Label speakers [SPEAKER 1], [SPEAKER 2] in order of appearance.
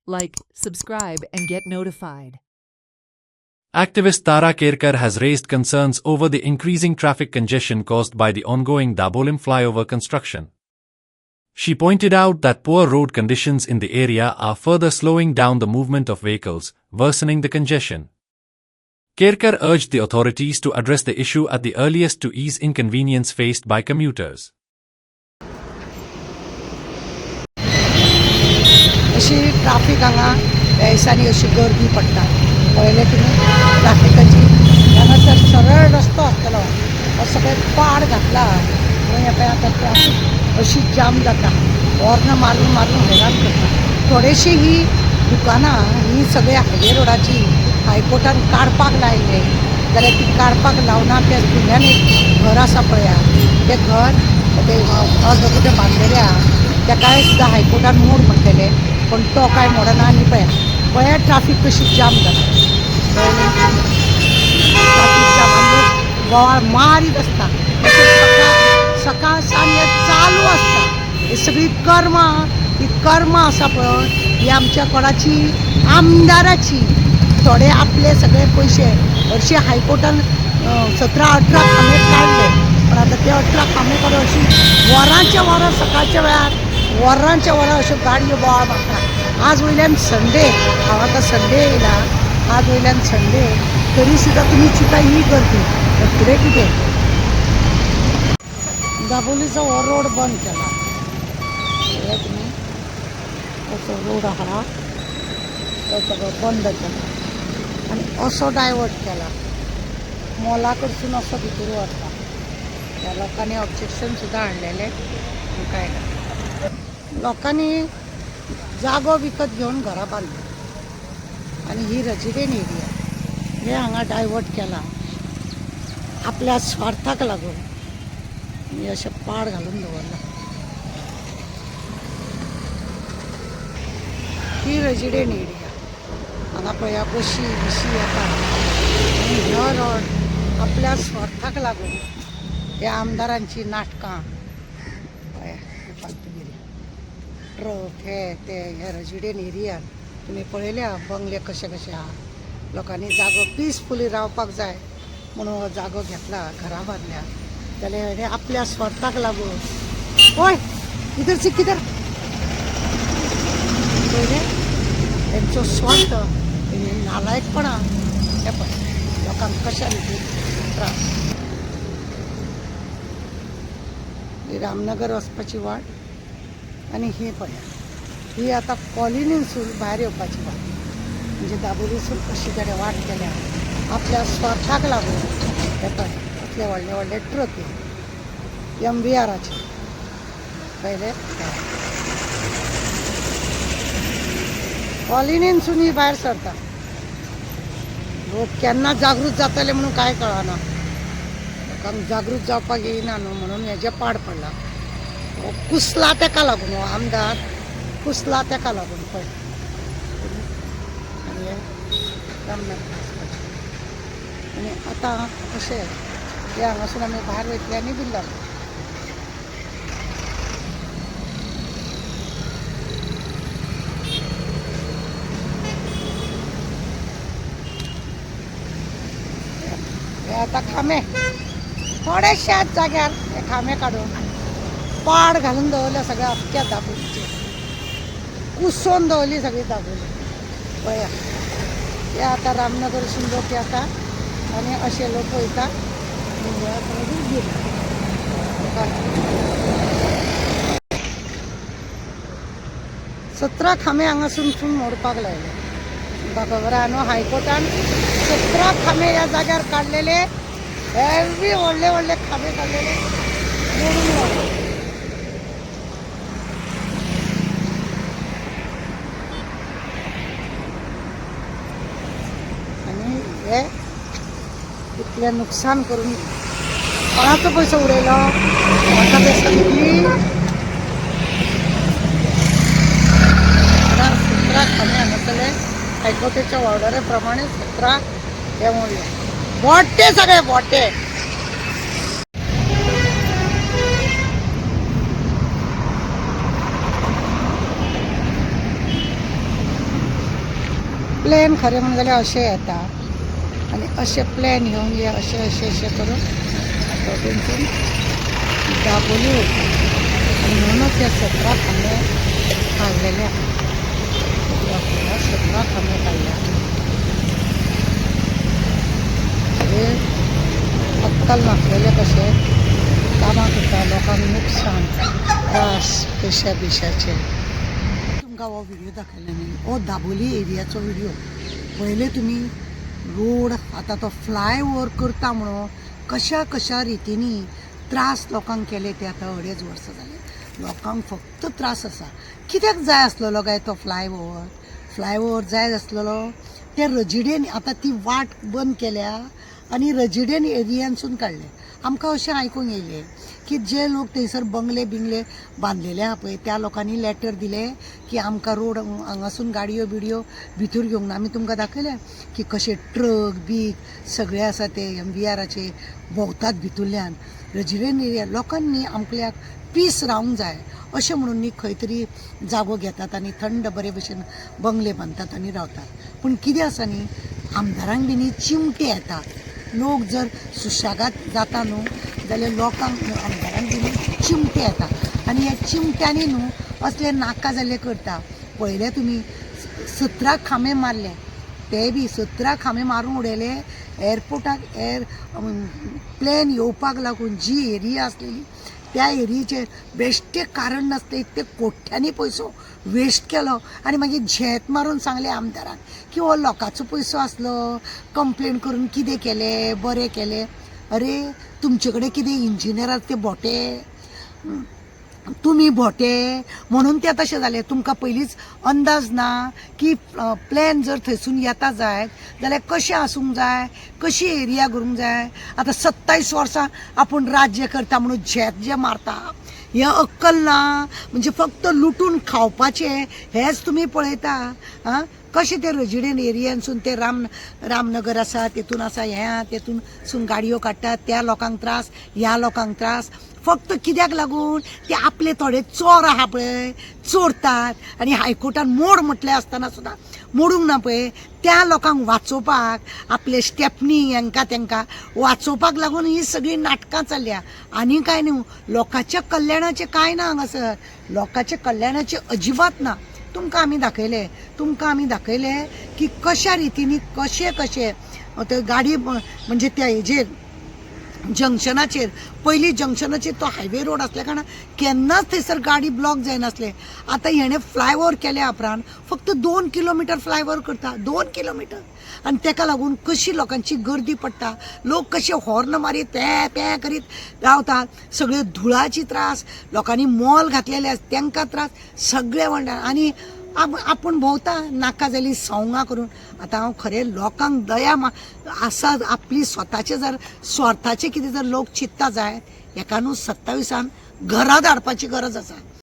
[SPEAKER 1] Like, subscribe, and get notified.
[SPEAKER 2] Activist Tara Kerkar has raised concerns over the increasing traffic congestion caused by the ongoing Dabolim flyover construction. She pointed out that poor road conditions in the area are further slowing down the movement of vehicles, worsening the congestion. Kerkar urged the authorities to address the issue at the earliest to ease inconvenience faced by commuters.
[SPEAKER 3] अशी traffic हांगा ह्या दिसांनी अशी गर्दी पडटा पळयलें तुमी ट्राफिकाची हांगासर सरळ रस्तो आसतलो हो सगळे पाड घातला म्हणून हे पळय आतां ट्राफिक अशी जाम जाता हॉर्न मारून मारून हैराण करता थोडेशी ही दुकानां ही सगळी हायवे रोडाची हायकोर्टान काडपाक लायले जाल्यार ती काडपाक लावना त्या फुडल्यान एक घर आसा पळया तें घर ते अजून बांदलेलें आहा ताकाय सुद्दां हायकोर्टान मोड म्हणलेले पण तो काय मोडना आनी पळया ट्राफिक कशी जाम जाता ट्राफिक जाम आनी गोवाळ मारीत आसता सकाळ सांज चालू आसता ही सगळी कर्मां आसा पळय ही आमच्या कोणाची आमदाराची थोडे आपले सगळे पयशे हरशी हायकोर्टान 17-18 खांबे काडले पण आतां ते 18 खांबे काडून अशी वरांच्या वरां सकाळच्या वेळार वरांच्या वरां अश्यो गाडयो बोवाळ मारता आज वयल्यान संडे हांव आतां संडे येयला आज वयल्यान संडे तरी सुद्दां तुमी चिंता ही गर्दी फुडें कितें दाबोलीचो हो रोड बंद केला पळयला तुमी असो रोड आहा तो सगळो बंद केला आनी असो डायवर्ट केला मॉला कडसून असो भितर वता त्या लोकांनी ऑब्जेक्शन सुद्दां हाडलेलें काय ना लोकांनी जागो विकत घेवन घरां बांदली आनी ही रेजिडेंट एरिया हे हांगा डायवर्ट केला आपल्या स्वार्थाक लागून आनी अशें पाड घालून दवरला ही रेजिडेंट एरिया हांगा पळया बशी येता आनी हो रोड आपल्या स्वार्थाक लागून ह्या आमदारांची नाटकां ट्रक हे रेजिडेंट एरियान तुमी पळयल्या बंगले कशे आहा लोकांनी जागो पिसफुली रावपाक जाय म्हणून हो जागो घेतला घरां बांदल्या जाल्यार हे आपल्या स्वार्थाक लागून ओय किधर सी किधर पळयलें तेंचो स्वार्थ नालायकपणां हे पळय लोकांक कशा रितीन त्रास रामनगर वचपाची वाट आनी ही पळया ही आतां कॉलनीसून भायर येवपाची वाट म्हणजे दाबोलीसून कशी तरेन वाट केल्या आपल्या स्वार्थाक लागून हे पळय असले व्हडले व्हडले ट्रक MVRाचे पळयले कॉलनीसून ही भायर सरता लोक केन्ना जागृत जातले म्हणून कांय कळना लोकांक जागृत जावपाक येयना न्हू म्हणून हेजे पाड पडला कुसला तेका लागून हो आमदार कुसला तेका लागून पळय आनी आनी आतां अशें हे हांगासून आमी भायर वयतले आनी बिल्ला हे आतां खांबे थोडेशेच जाग्यार हे खांबे काडून पाड घालून दवरल्या सगळ्या अख्ख्या दाबोलीचेर कुसोवन दवरली सगळी दाबोली पळया हे आतां रामनगरसून लोक येता आनी अशे लोक वयता गेले 17 खांबे हांगासून मोडपाक लायले तुमकां खबर आहा न्हू हायकोर्टान 17 खांबे ह्या जाग्यार काडलेले हेवी व्हडले व्हडले खांबे काडलेले मोडून व्हरले हे इतलें नुकसान करून कोणाचो पयसो उडयलो म्हाका ते सगळी 17 खांबे हांगासरले हायकोर्टाच्या ऑर्डरे प्रमाणे 17 हे मोडले मोठे सगळे मोठे प्लेन खरें म्हणून जाल्यार अशें येता आनी अशें प्लेन घेवन हे अशें अशें अशें करून तेंचून दाबोली वयता आनी म्हणूनच हे 17 खांबे काडलेले आहा. 17 खांबे काडल्या. हे अक्कल नासलेले कशे कामां करता लोकांक नुकसान त्रास पयशाचे. तुमकां हो व्हिडिओ दाखयलो न्ही, हो दाबोली एरियाचो व्हिडिओ. पयले तुमी रोड आतां तो फ्लायओव्हर करता म्हणून कशा रितीनी त्रास लोकांक केले ते आतां 2.5 वर्सां जाले. लोकांक फक्त त्रास आसा. कित्याक जाय आसलेलो काय तो फ्लायओव्हर जाय आसलेलो ते रजिडेन आतां ती वाट बंद केल्या आनी रजिडेन एरियांसून काडले. आमकां अशें आयकूंक येयलें की जे लोक थंयसर बंगले बांदलेले आहा पळय त्या लोकांनी लेटर दिले की आमकां रोड हांगासून गाडयो बिडयो भितर घेवंक ना. आमी तुमकां दाखयलें की कशे ट्रक बीक सगळे आसा ते MVRचे भोंवतात भितरल्यान. रेजिडेंट एरिया लोकांनी आपल्याक पीस रावंक जाय अशें म्हणून न्ही खंय तरी जागो घेतात आनी थंड बरे भशेन बंगले बांदतात आनी रावतात. पूण कितें आसा न्ही आमदारांक बी न्ही चिमटे येतात. लोक जर सुशेगाद जाता न्हू जाल्यार लोकांक आमदारांक बी न्ही चिमटे येता आनी ह्या चिमट्यांनी न्हू असले नाका जाल्ले करता. पळयले तुमी 17 खांबे मारले ते बी 17 खांबे मारून उडयले. एअरपोर्टाक प्लेन येवपाक लागून जी एरिया आसलेली त्या एरियेचेर बेश्टे कारण नासले इतके कोट्यांनी पयसो वेस्ट केलो आनी मागीर झेत मारून सांगले आमदारांक की हो लोकांचो पयसो आसलो कंप्लेन करून कितें केलें बरें केलें. अरे तुमचे कडेन कितें इंजिनियर ते भोटे तुमी भोटे म्हणून ते तशें जालें. तुमकां पयलींच अंदाज ना की प्लॅन जर थंयसून येता जायत जाल्यार कशें आसूंक जाय कशी एरिया करूंक जाय. आतां 27 वर्सां आपूण राज्य करता म्हणून झेत जे मारता हे अक्कल ना म्हणजे फक्त लुटून खावपाचे हेच तुमी पळयता. आं कशें ते रेजिडेंट एरियांसून ते रामनगर आसा तेतून आसा ह्या तेतून गाडयो काडटात त्या लोकांक त्रास ह्या लोकांक त्रास फक्त कित्याक लागून ते आपले थोडे चोर आहा पळय चोरतात आनी हायकोर्टान मोड म्हटलें आसतना सुद्दां मोडूंक ना पळय त्या लोकांक वाचोवपाक आपले स्टेपनी हेंकां तेंकां वाचोवपाक लागून ही सगळीं नाटकां चल्ल्या. आनी कांय न्हू लोकांच्या कल्याणाचें कांय ना हांगासर. लोकांच्या कल्याणाचें अजिबात ना. तुमकां आमी दाखयलें की कशा रितीनी कशे ते गाडी म्हणजे त्या हेजेर जंक्शनाचेर पयलीं जंक्शनाचेर तो हायवे रोड आसल्या कारणान केन्नाच थंयसर गाडी ब्लॉक जायनासले. आतां हेणें फ्लायओव्हर केल्या उपरांत फक्त 2 किलोमिटर फ्लायओव्हर करता 2 किलोमिटर आनी तेका लागून कशी लोकांची गर्दी पडटा. लोक कशे हॉर्न मारीत पे करीत रावतात. सगळे धुळाची त्रास लोकांनी मॉल घातलेले तेंकां त्रास सगळे वांगडा आनी आपूण भोंवता नाका जाली सवंगां करून. आतां हांव खरें लोकांक दया आसा आपली स्वताचे जर स्वार्थाचे कितें जर लोक चिंत्ता जायत एका न्हू 27 घरा धाडपाची गरज आसा.